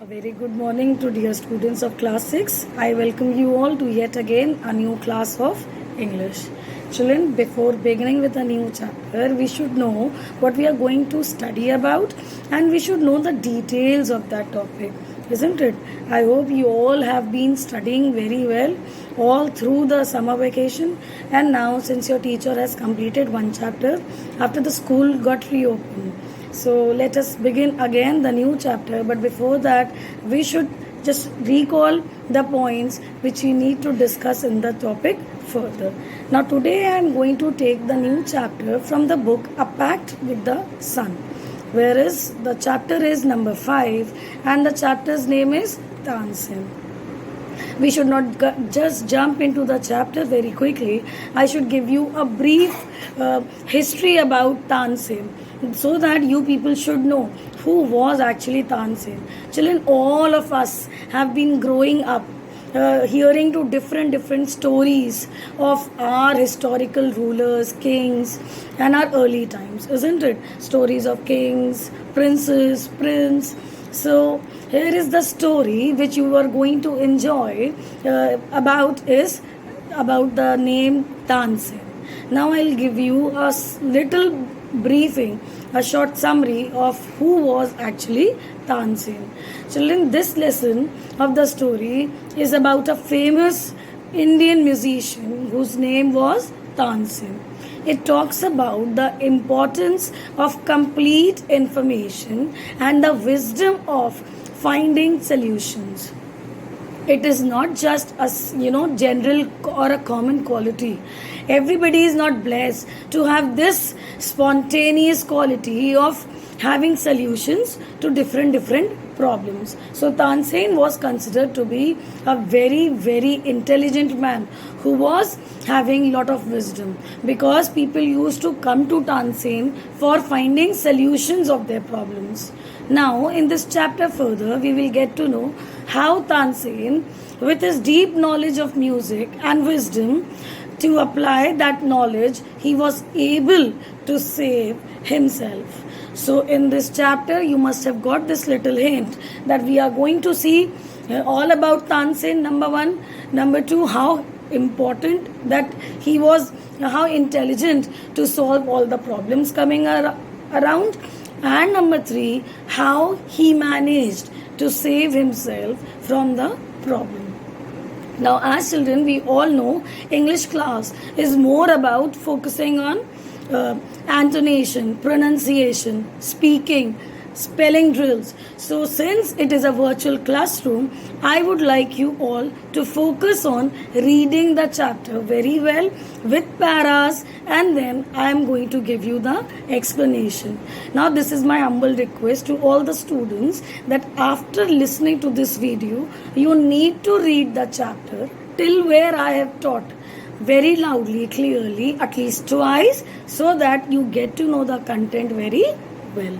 A very good morning to dear students of class 6. I welcome you all to yet again a new class of English. Children, before beginning with a new chapter, we should know what we are going to study about and we should know the details of that topic, isn't it? I hope you all have been studying very well all through the summer vacation, and now since your teacher has completed one chapter after the school got reopened. So let us begin again the new chapter, but before that we should just recall the points which we need to discuss in the topic further. Now today I am going to take the new chapter from the book A Pact with the Sun, whereas the chapter is number 5 and the chapter's name is Tansen. We should not just jump into the chapter very quickly. I should give you a brief history about Tansen so that you people should know who was actually Tansen. Children, all of us have been growing up hearing to different stories of our historical rulers, kings, and our early times, isn't it? Stories of kings, princes, prince. So here is the story which you are going to enjoy about the name Tansen. Now I'll give you a little briefing, a short summary of who was actually Tansen. Children, this lesson of the story is about a famous Indian musician whose name was Tansen. It talks about the importance of complete information and the wisdom of finding solutions. It is not just a general or a common quality. Everybody is not blessed to have this spontaneous quality of having solutions to different problems. So Tansen was considered to be a very intelligent man who was having lot of wisdom, because people used to come to Tansen for finding solutions of their problems. Now in this chapter further we will get to know how Tansen, with his deep knowledge of music and wisdom, to apply that knowledge, he was able to save himself. So in this chapter you must have got this little hint that we are going to see all about Tansen, number 1. Number 2, how important that he was, how intelligent to solve all the problems coming around. And number 3, how he managed to save himself from the problem. Now, as children, we all know English class is more about focusing on intonation, pronunciation, speaking, spelling drills. So since it is a virtual classroom, I would like you all to focus on reading the chapter very well with paras, and then I am going to give you the explanation. Now this is my humble request to all the students that after listening to this video, you need to read the chapter till where I have taught very loudly, clearly, at least twice, so that you get to know the content very well.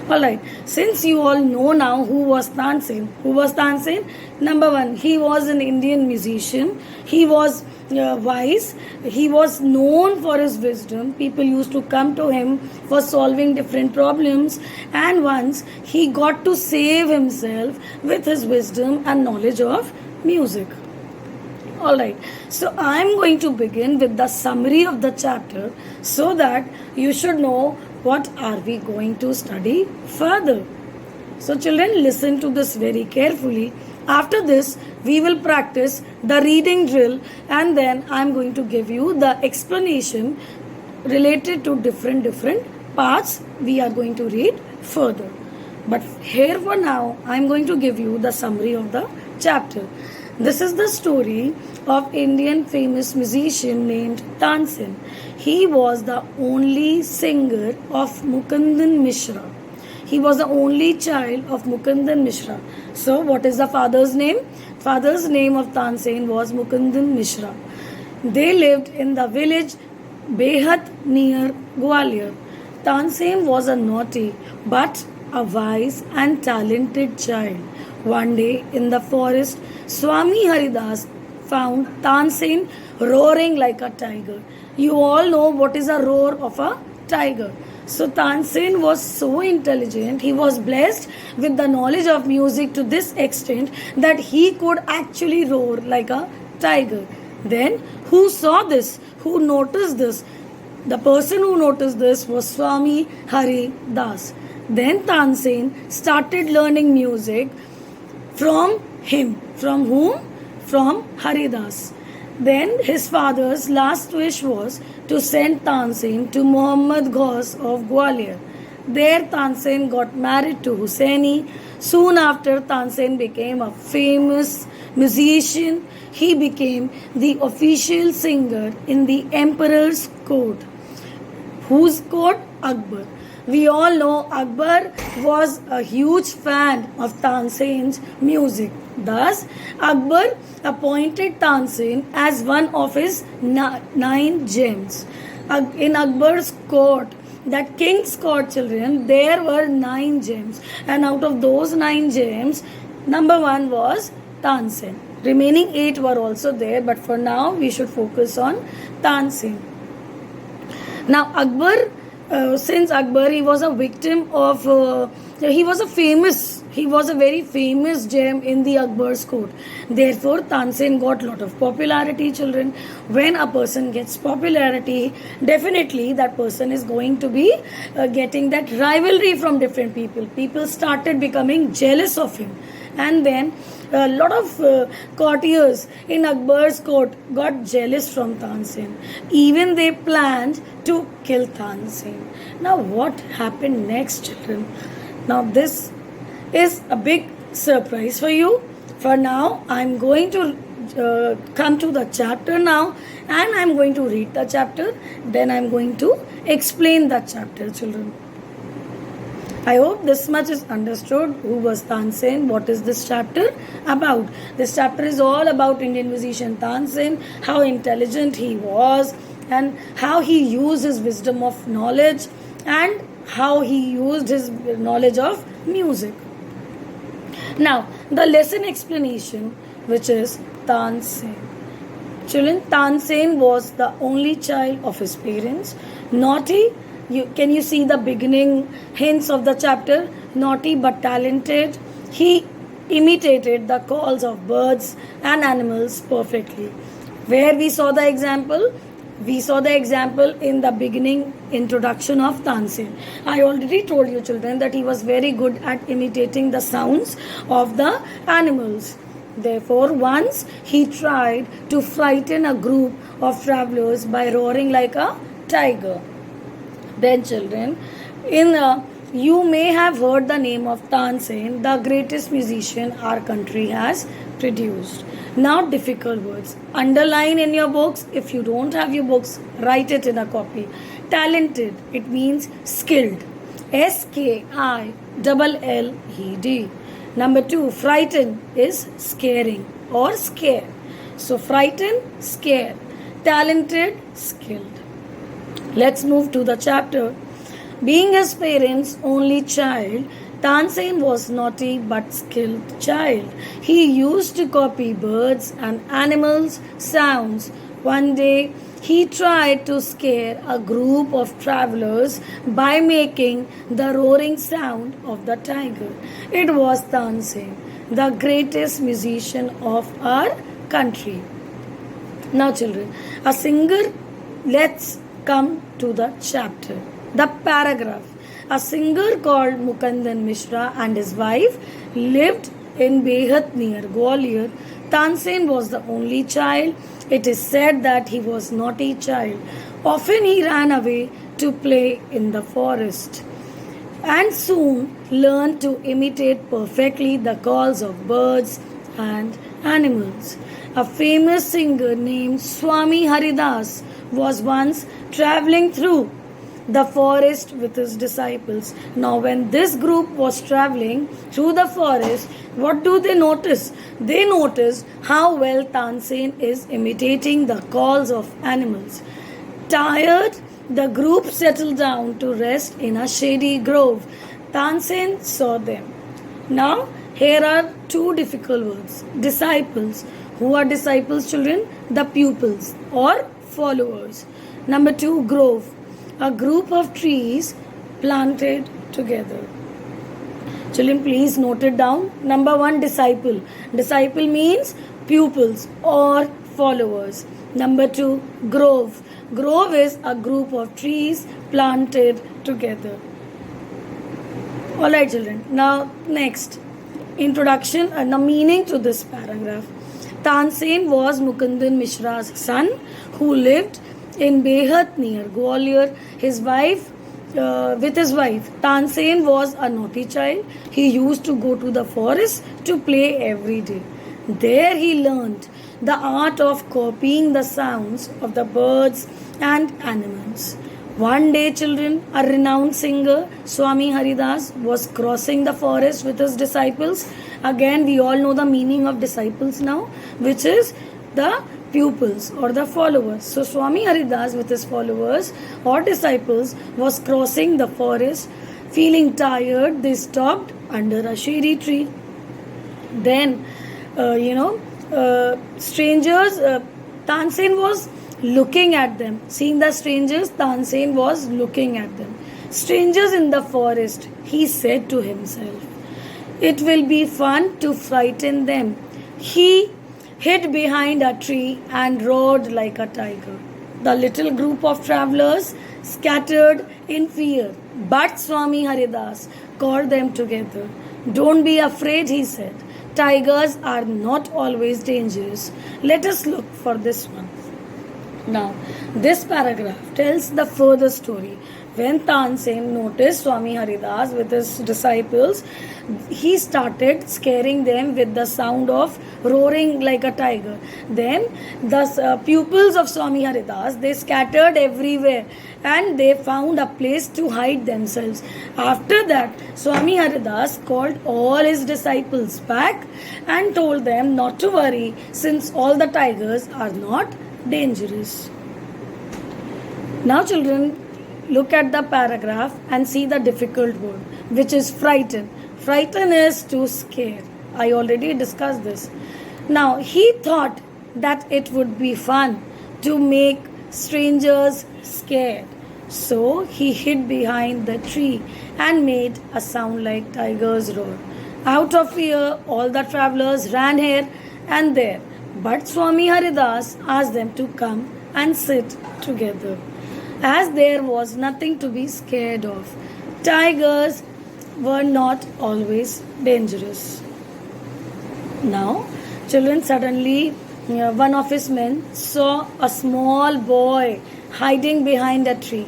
Alright, since you all know now who was Tansen. Number 1, he was an Indian musician. He was wise. He was known for his wisdom. People used to come to him for solving different problems, and once he got to save himself with his wisdom and knowledge of music. Alright, so I am going to begin with the summary of the chapter so that you should know what are we going to study further. So children, listen to this very carefully. After this, we will practice the reading drill, and then I am going to give you the explanation related to different parts we are going to read further. But here for now, I am going to give you the summary of the chapter. This is the story of Indian famous musician named Tansen. He was the only singer of Mukundan Mishra. He was the only child of Mukundan Mishra. So what is the father's name? Father's name of Tansen was Mukundan Mishra. They lived in the village Behat near Gwalior. Tansen was a naughty but a wise and talented child. One day in the forest, Swami Haridas found Tansen roaring like a tiger. You all know what is a roar of a tiger. So Tansen was so intelligent, he was blessed with the knowledge of music to this extent that he could actually roar like a tiger. Then, who saw this? Who noticed this? The person who noticed this was Swami Hari Das. Then Tansen started learning music from him. From whom? From Haridas. Then his father's last wish was to send Tansen to Muhammad Ghaus of Gwalior. There Tansen got married to Hussaini. Soon after, Tansen became a famous musician. He became the official singer in the emperor's court. Whose court? Akbar. We all know Akbar was a huge fan of Tansen's music. Thus, Akbar appointed Tansen as one of his 9 gems. In Akbar's court, that king's court, children, there were 9 gems. And out of those 9 gems, number 1 was Tansen. Remaining 8 were also there, but for now we should focus on Tansen. Now Akbar, since Akbar, he was a victim of, he was a very famous gem in the Akbar's court. Therefore, Tansen got lot of popularity, children. When a person gets popularity, definitely that person is going to be getting that rivalry from different people. People started becoming jealous of him. And then a lot of courtiers in Akbar's court got jealous from Tansen. Even they planned to kill Tansen. Now what happened next, children? Now this is a big surprise for you. For now, I'm going to come to the chapter now, and I'm going to read the chapter. Then I'm going to explain the chapter, children. I hope this much is understood. Who was Tansen? What is this chapter about? This chapter is all about Indian musician Tansen, how intelligent he was, and how he used his wisdom of knowledge, and how he used his knowledge of music. Now, the lesson explanation, which is Tansen. Children, Tansen was the only child of his parents. Naughty. Can you see the beginning hints of the chapter? Naughty but talented. He imitated the calls of birds and animals perfectly. Where we saw the example? We saw the example in the beginning introduction of Tansen. I already told you, children, that he was very good at imitating the sounds of the animals. Therefore, once he tried to frighten a group of travelers by roaring like a tiger. Then, children, you may have heard the name of Tansen, the greatest musician our country has produced. Now, difficult words. Underline in your books. If you don't have your books, write it in a copy. Talented, it means skilled. SKILLED. Number 2, frightened is scaring or scare. So, frightened, scare. Talented, skilled. Let's move to the chapter. Being his parents' only child, Tansen was naughty but skilled child. He used to copy birds and animals' sounds. One day, he tried to scare a group of travelers by making the roaring sound of the tiger. It was Tansen, the greatest musician of our country. Now, children, let's come to the chapter. The paragraph. A singer called Mukundan Mishra and his wife lived in Behat near Gwalior. Tansen was the only child. It is said that he was naughty child. Often he ran away to play in the forest and soon learned to imitate perfectly the calls of birds and animals. A famous singer named Swami Haridas was once traveling through the forest with his disciples. Now, when this group was traveling through the forest, what do they notice? They notice how well Tansen is imitating the calls of animals. Tired, the group settled down to rest in a shady grove. Tansen saw them. Now, here are 2 difficult words. Disciples. Who are disciples, children? The pupils or followers. Number 2, grove. A group of trees planted together. Children, please note it down. Number 1, disciple. Disciple means pupils or followers. Number 2, grove. Grove is a group of trees planted together. Alright, children. Now, next, introduction and the meaning to this paragraph. Tansen was Mukundan Mishra's son who lived in Behat near Gwalior. With his wife, Tansen was a naughty child. He used to go to the forest to play every day. There he learned the art of copying the sounds of the birds and animals. One day, children, a renowned singer, Swami Haridas, was crossing the forest with his disciples. Again, we all know the meaning of disciples now, which is the pupils or the followers. So, Swami Haridas with his followers or disciples was crossing the forest. Feeling tired, they stopped under a shady tree. Then, strangers, Tansen was looking at them. Seeing the strangers, Tansen was looking at them. Strangers in the forest, he said to himself. It will be fun to frighten them. He hid behind a tree and roared like a tiger. The little group of travelers scattered in fear, but Swami Haridas called them together. Don't be afraid, he said. Tigers are not always dangerous. Let us look for this one. Now, this paragraph tells the further story. When Tansen noticed Swami Haridas with his disciples, he started scaring them with the sound of roaring like a tiger. Then the pupils of Swami Haridas, they scattered everywhere and they found a place to hide themselves. After that, Swami Haridas called all his disciples back and told them not to worry since all the tigers are not dangerous. Now, children, look at the paragraph and see the difficult word, which is frighten. Frighten is to scare. I already discussed this. Now, he thought that it would be fun to make strangers scared. So, he hid behind the tree and made a sound like tiger's roar. Out of fear, all the travelers ran here and there. But Swami Haridas asked them to come and sit together, as there was nothing to be scared of. Tigers were not always dangerous. Now, children, suddenly one of his men saw a small boy hiding behind a tree.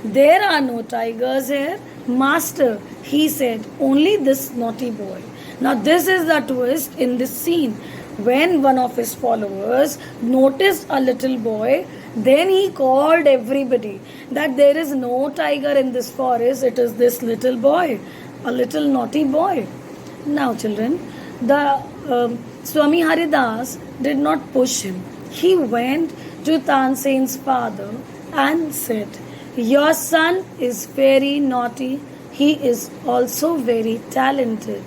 There are no tigers here, master, he said, only this naughty boy. Now, this is the twist in this scene. When one of his followers noticed a little boy, then he called everybody that there is no tiger in this forest, it is this little boy, a little naughty boy. Now, children, the Swami Haridas did not push him. He went to Tansen's father and said, your son is very naughty. He is also very talented.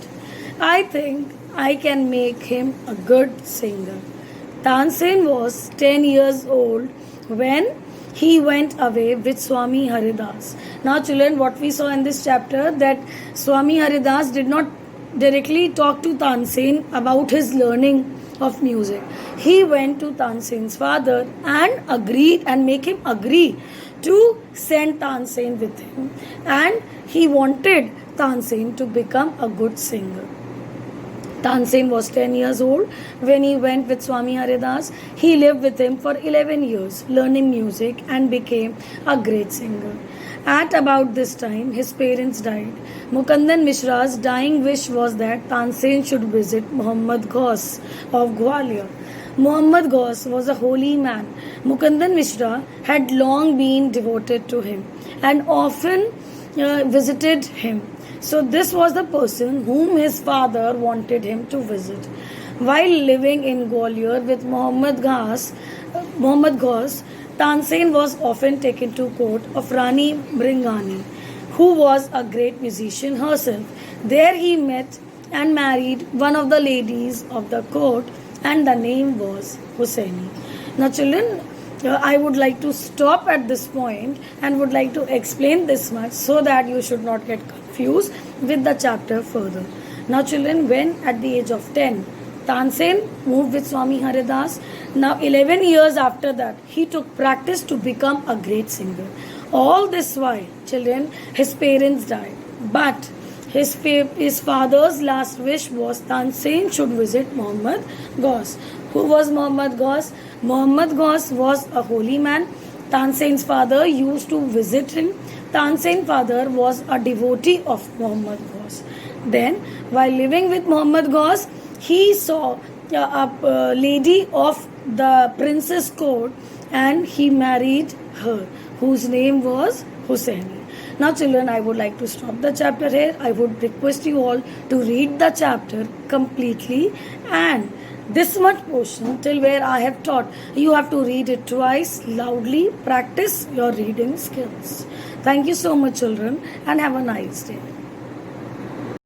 I think I can make him a good singer. Tansen was 10 years old when he went away with Swami Haridas. Now, children, what we saw in this chapter, that Swami Haridas did not directly talk to Tansen about his learning of music. He went to Tansen's father and agreed and make him agree to send Tansen with him. And he wanted Tansen to become a good singer. Tansen was 10 years old when he went with Swami Haridas. He lived with him for 11 years, learning music and became a great singer. At about this time, his parents died. Mukundan Mishra's dying wish was that Tansen should visit Muhammad Ghaus of Gwalior. Muhammad Ghaus was a holy man. Mukundan Mishra had long been devoted to him and often visited him. So this was the person whom his father wanted him to visit. While living in Gwalior with Muhammad Ghaus, Tansen was often taken to court of Rani Bringani, who was a great musician herself. There he met and married one of the ladies of the court, and the name was Hussaini. Now, children, I would like to stop at this point and would like to explain this much so that you should not get confused with the chapter further. Now children, when at the age of 10, Tansen moved with Swami Haridas. Now 11 years after that, he took practice to become a great singer. All this while, children, his parents died. But his father's last wish was Tansen should visit Muhammad Ghaus. Who was Muhammad Ghaus? Muhammad Ghaus was a holy man. Tansen's father used to visit him. Tansen's father was a devotee of Muhammad Ghaus. Then, while living with Muhammad Ghaus, he saw a lady of the princess court and he married her, whose name was Hussaini. Now children, I would like to stop the chapter here. I would request you all to read the chapter completely, and this much portion till where I have taught, you have to read it twice loudly. Practice your reading skills. Thank you so much children, and have a nice day.